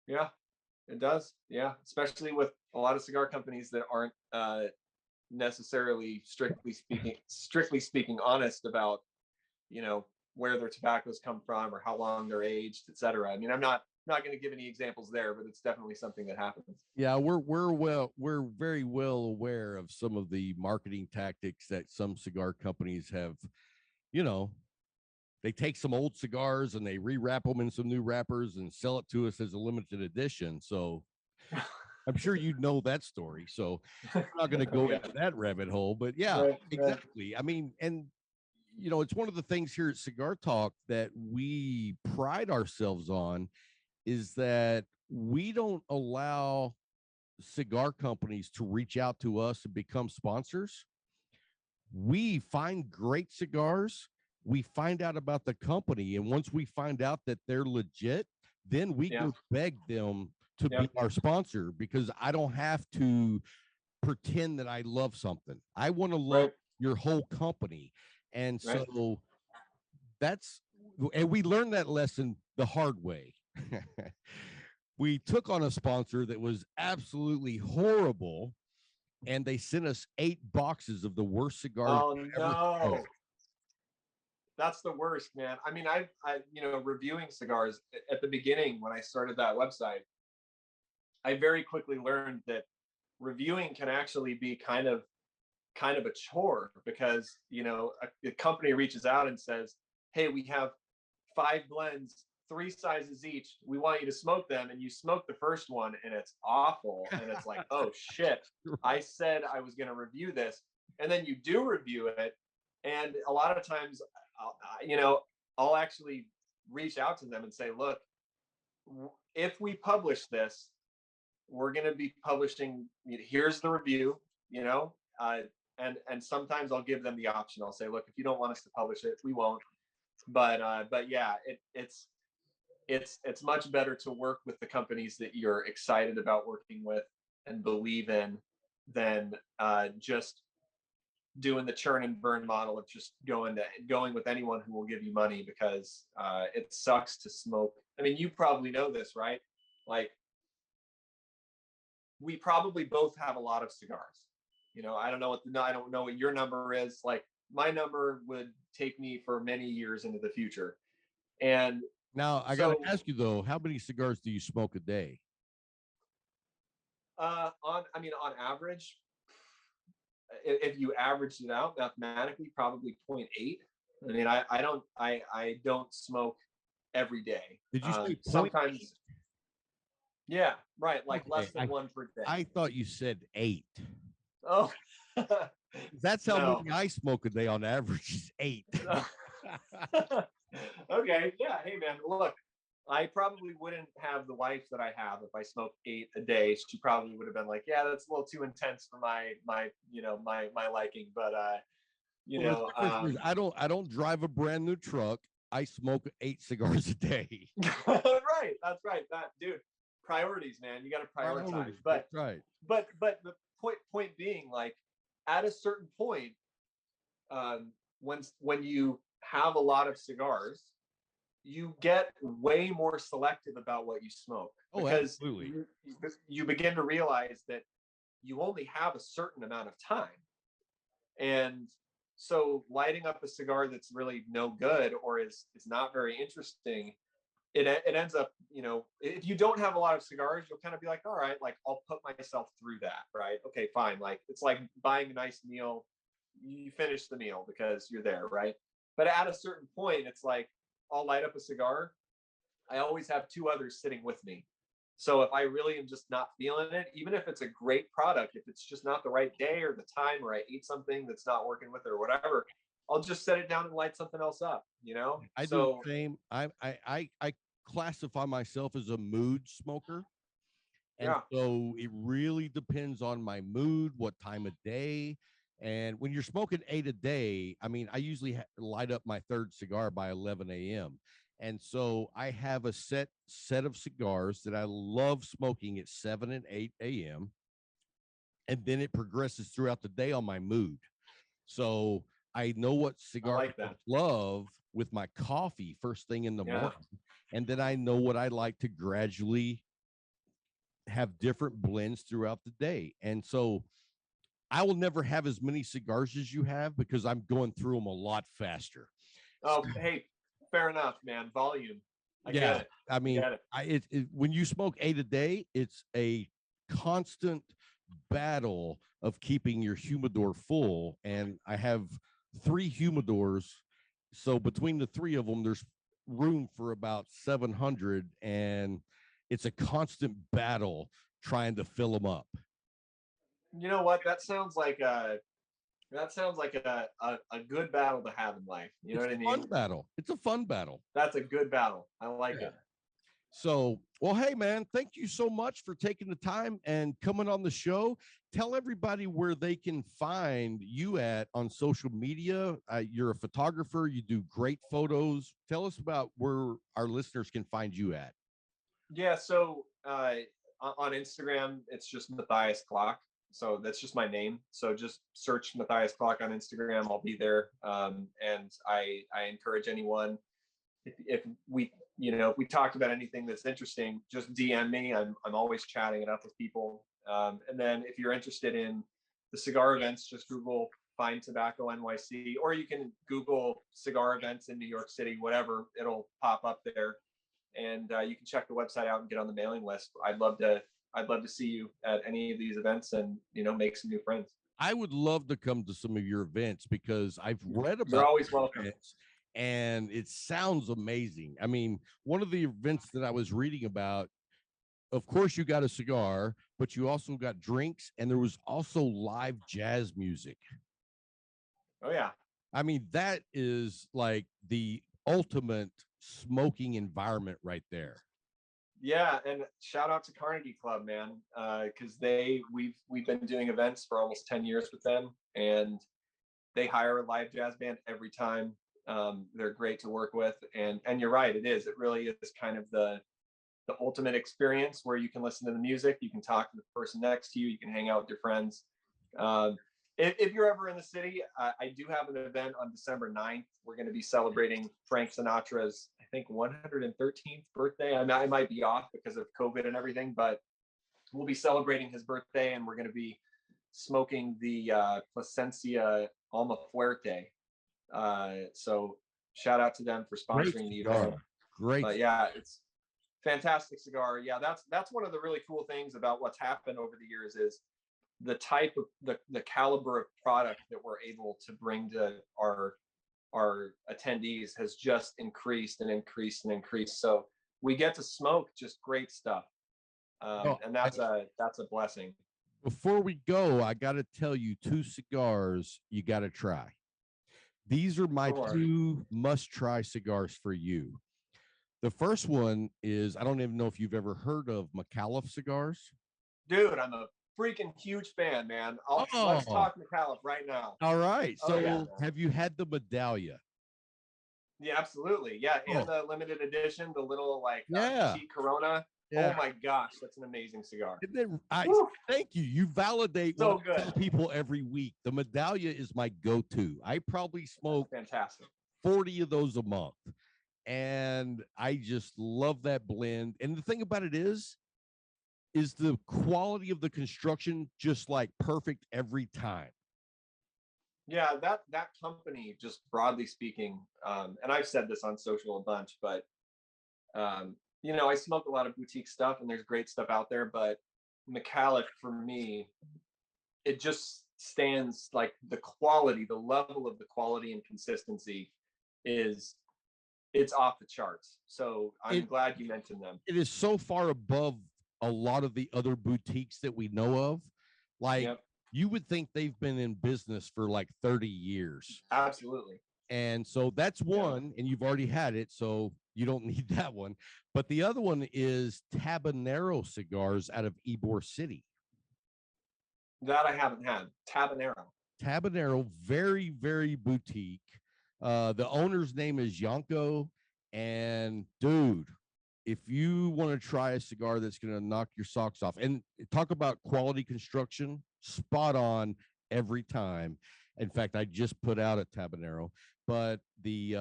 Yeah, it does. Yeah. Especially with a lot of cigar companies that aren't necessarily strictly speaking honest about, where their tobaccos come from or how long they're aged, etc. I mean, I'm not going to give any examples there, but it's definitely something that happens. Yeah, we're very well aware of some of the marketing tactics that some cigar companies have. They take some old cigars and they rewrap them in some new wrappers and sell it to us as a limited edition. So I'm sure you know that story. So I'm not going to go into that rabbit hole, but yeah, exactly. I mean, and it's one of the things here at Cigar Talk that we pride ourselves on, is that we don't allow cigar companies to reach out to us and become sponsors. We find great cigars. We find out about the company. And once we find out that they're legit, then we go beg them to be our sponsor, because I don't have to pretend that I love something. I want to love your whole company. And so and we learned that lesson the hard way. we took on a sponsor that was absolutely horrible, and they sent us 8 boxes of the worst cigars Oh ever smoked. no. That's the worst, man. I mean, reviewing cigars at the beginning when I started that website, I very quickly learned that reviewing can actually be kind of a chore, because a company reaches out and says, hey, we have 5 blends, 3 sizes each, we want you to smoke them, and you smoke the first one and it's awful, and it's like, oh shit, I said I was going to review this, and then you do review it, and a lot of times I'll actually reach out to them and say, look, if we publish this, we're going to be publishing, here's the review, and sometimes I'll give them the option. I'll say, look, if you don't want us to publish it, we won't. But yeah, it's much better to work with the companies that you're excited about working with and believe in than just doing the churn and burn model of just going with anyone who will give you money, because it sucks to smoke. I mean, you probably know this, right? Like, we probably both have a lot of cigars. I don't know what your number is. Like, my number would take me for many years into the future. And now I got to ask you though, how many cigars do you smoke a day? On average, if you averaged it out mathematically, probably 0.8. I mean, I don't smoke every day. Did you say sometimes? Yeah, right. Like okay, less than 1 per day. I thought you said 8. Oh, that's how many I smoke a day on average is 8. Okay, yeah. Hey, man, look, I probably wouldn't have the wife that I have if I smoked 8 a day. She probably would have been like, yeah, that's a little too intense for my liking. But I don't drive a brand new truck. I smoke 8 cigars a day. Right, that's right. That, dude, priorities, man. You got to prioritize. But that's right. But the point being, like, at a certain point, when you have a lot of cigars, you get way more selective about what you smoke, because absolutely. You begin to realize that you only have a certain amount of time. And so lighting up a cigar that's really no good or is not very interesting, it ends up, if you don't have a lot of cigars, you'll kind of be like, all right, like, I'll put myself through that, right? Okay, fine. Like, it's like buying a nice meal. You finish the meal because you're there, right? But at a certain point, it's like, I'll light up a cigar. I always have 2 others sitting with me. So if I really am just not feeling it, even if it's a great product, if it's just not the right day or the time, or I ate something that's not working with it or whatever, I'll just set it down and light something else up, I do the same. I classify myself as a mood smoker. And so it really depends on my mood, what time of day. And when you're smoking 8 a day, I mean, I usually light up my 3rd cigar by 11 a.m. And so I have a set of cigars that I love smoking at 7 and 8 a.m. And then it progresses throughout the day on my mood. So I know what cigar I love with my coffee first thing in the morning. And then I know what I like to gradually have different blends throughout the day. And so I will never have as many cigars as you have because I'm going through them a lot faster. Oh, hey, fair enough, man. Volume. I get it. I mean, when you smoke 8 a day, it's a constant battle of keeping your humidor full. And I have 3 humidors. So between the 3 of them, there's room for about 700. And it's a constant battle trying to fill them up. You know what? That sounds like a good battle to have in life. You know what I mean? Fun battle. It's a fun battle. That's a good battle. I like it. So, well, hey, man, thank you so much for taking the time and coming on the show. Tell everybody where they can find you at on social media. You're a photographer. You do great photos. Tell us about where our listeners can find you at. Yeah. So on Instagram, it's just Matthias Clock. So that's just my name. So just search Matthias Clock on Instagram. I'll be there. And I encourage anyone, if if we talked about anything that's interesting, just DM me. I'm always chatting it up with people. And then if you're interested in the cigar events, just Google Find Tobacco NYC, or you can Google cigar events in New York City, whatever, it'll pop up there. And you can check the website out and get on the mailing list. I'd love to see you at any of these events and, make some new friends. I would love to come to some of your events because I've read about You're always welcome. events, and it sounds amazing. I mean, one of the events that I was reading about, of course, you got a cigar, but you also got drinks, and there was also live jazz music. Oh, yeah. I mean, that is like the ultimate smoking environment right there. Yeah, and shout out to Carnegie Club, man, because we've been doing events for almost 10 years with them, and they hire a live jazz band every time. They're great to work with, and you're right, it really is kind of the ultimate experience where you can listen to the music, you can talk to the person next to you, you can hang out with your friends. If you're ever in the city, I do have an event on December 9th. We're going to be celebrating Frank Sinatra's, I think, 113th birthday. I might be off because of COVID and everything, but we'll be celebrating his birthday, and we're going to be smoking the Plasencia Alma Fuerte. So shout out to them for sponsoring the event. Great. But yeah, it's fantastic cigar. Yeah, that's one of the really cool things about what's happened over the years is the type of the caliber of product that we're able to bring to our attendees has just increased and increased and increased. So we get to smoke just great stuff, and that's a blessing. Before we go, I got to tell you 2 cigars you got to try. These are my 2 must-try cigars for you. The first one is, I don't even know if you've ever heard of McAuliffe cigars. Dude, I'm a freaking huge fan, man. Let's talk McAuliffe right now. All right. So have you had the Medallia? Yeah, absolutely. Yeah, and the limited edition, the little cheap Corona. Yeah. Oh my gosh, that's an amazing cigar. Thank you. You validate so what I tell people every week. The Medallia is my go-to. I probably smoke 40 of those a month. And I just love that blend. And the thing about it is the quality of the construction just like perfect every time. Yeah, that company, just broadly speaking, and I've said this on social a bunch, but I smoke a lot of boutique stuff, and there's great stuff out there, but McAuliffe for me, it just stands like the quality, the level of the quality and consistency it's off the charts. So I'm glad you mentioned them. It is so far above a lot of the other boutiques that we know of. You would think they've been in business for like 30 years. Absolutely. And so that's one, and you've already had it, so you don't need that one. But the other one is Tabanero Cigars out of Ybor City. That I haven't had. Tabanero, very, very boutique. The owner's name is Yanko. And dude, if you want to try a cigar that's going to knock your socks off, and talk about quality construction, spot on every time. In fact, I just put out a Tabanero, but the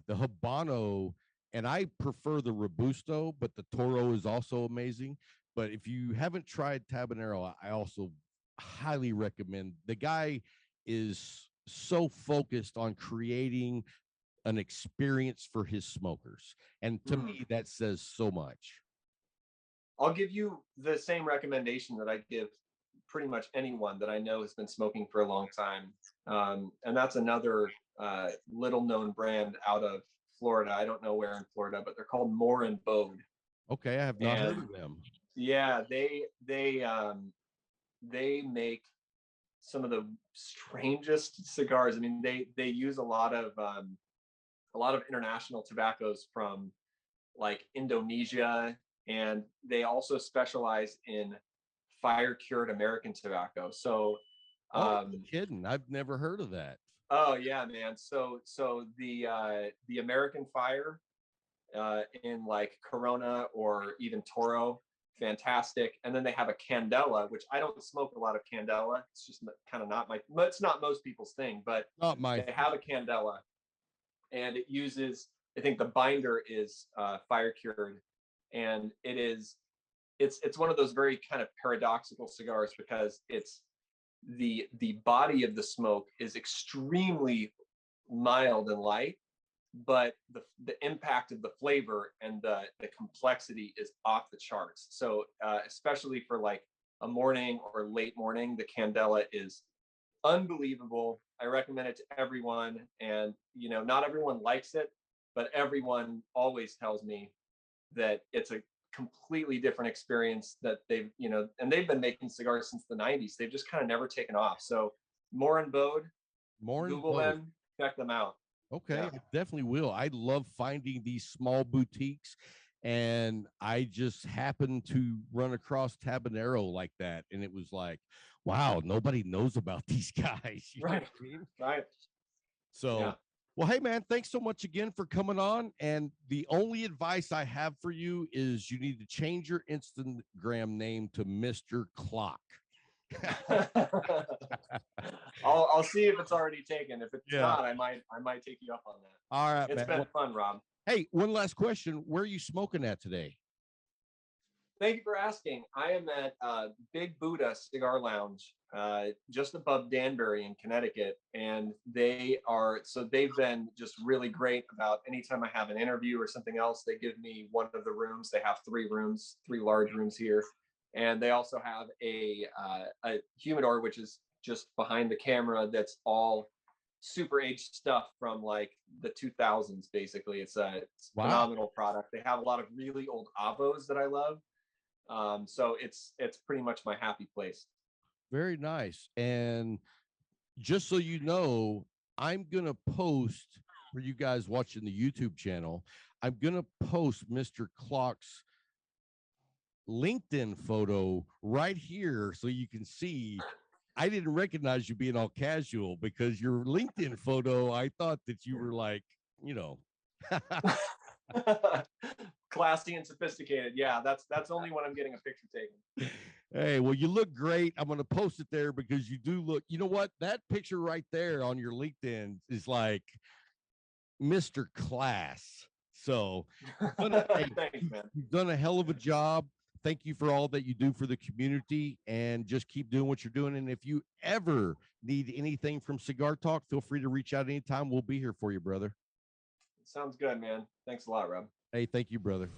Habano, and I prefer the Robusto, but the Toro is also amazing. But if you haven't tried Tabanero, I also highly recommend. The guy is so focused on creating an experience for his smokers, and to me that says so much. I'll give you the same recommendation that I give pretty much anyone that I know has been smoking for a long time, and that's another little known brand out of Florida. I don't know where in Florida, but they're called Moore and Bode. Okay, I have not heard of them. Yeah, they make some of the strangest cigars. I mean, they use a lot of international tobaccos from like Indonesia, and they also specialize in fire cured American tobacco. So no kidding, I've never heard of that. Oh yeah, man. So the American fire in like Corona or even Toro, fantastic. And then they have a Candela, which I don't smoke a lot of Candela. It's just kind of not it's not most people's thing, but not my they have a Candela, and it uses I think the binder is fire cured, and it's one of those very kind of paradoxical cigars because it's the body of the smoke is extremely mild and light, but the impact of the flavor and the complexity is off the charts. So especially for like a morning or late morning, the Candela is unbelievable. I recommend it to everyone, and not everyone likes it, but everyone always tells me that it's a completely different experience, that and they've been making cigars since the 90s. They've just kind of never taken off. So Morin Bode, Google them, check them out. Okay, yeah. I definitely will. I love finding these small boutiques, and I just happened to run across Tabanero like that, and it was like, wow, nobody knows about these guys. You right. know what I mean? Right. So, yeah. Well, hey, man, thanks so much again for coming on. And the only advice I have for you is you need to change your Instagram name to Mr. Clock. I'll see if it's already taken. If it's not, I might take you up on that. All right, it's been fun, Rob. Hey, one last question. Where are you smoking at today? Thank you for asking. I am at Big Buddha Cigar Lounge, just above Danbury in Connecticut, and they've been just really great about anytime I have an interview or something else, they give me one of the rooms. They have 3 large rooms here, and they also have a humidor, which is just behind the camera, that's all super aged stuff from like the 2000s. Basically, it's a phenomenal product. They have a lot of really old avos that I love. So it's pretty much my happy place. Very nice. And just so you know, I'm going to post, for you guys watching the YouTube channel, I'm going to post Mr. Clock's LinkedIn photo right here so you can see. I didn't recognize you being all casual because your LinkedIn photo, I thought that you were like, classy and sophisticated. Yeah, that's only when I'm getting a picture taken. Hey, well, you look great. I'm going to post it there because you do look, you know what? That picture right there on your LinkedIn is like Mr. Class. So thanks, man. You've done a hell of a job. Thank you for all that you do for the community, and just keep doing what you're doing. And if you ever need anything from Cigar Talk, feel free to reach out anytime. We'll be here for you, brother. Sounds good, man. Thanks a lot, Rob. Hey, thank you, brother.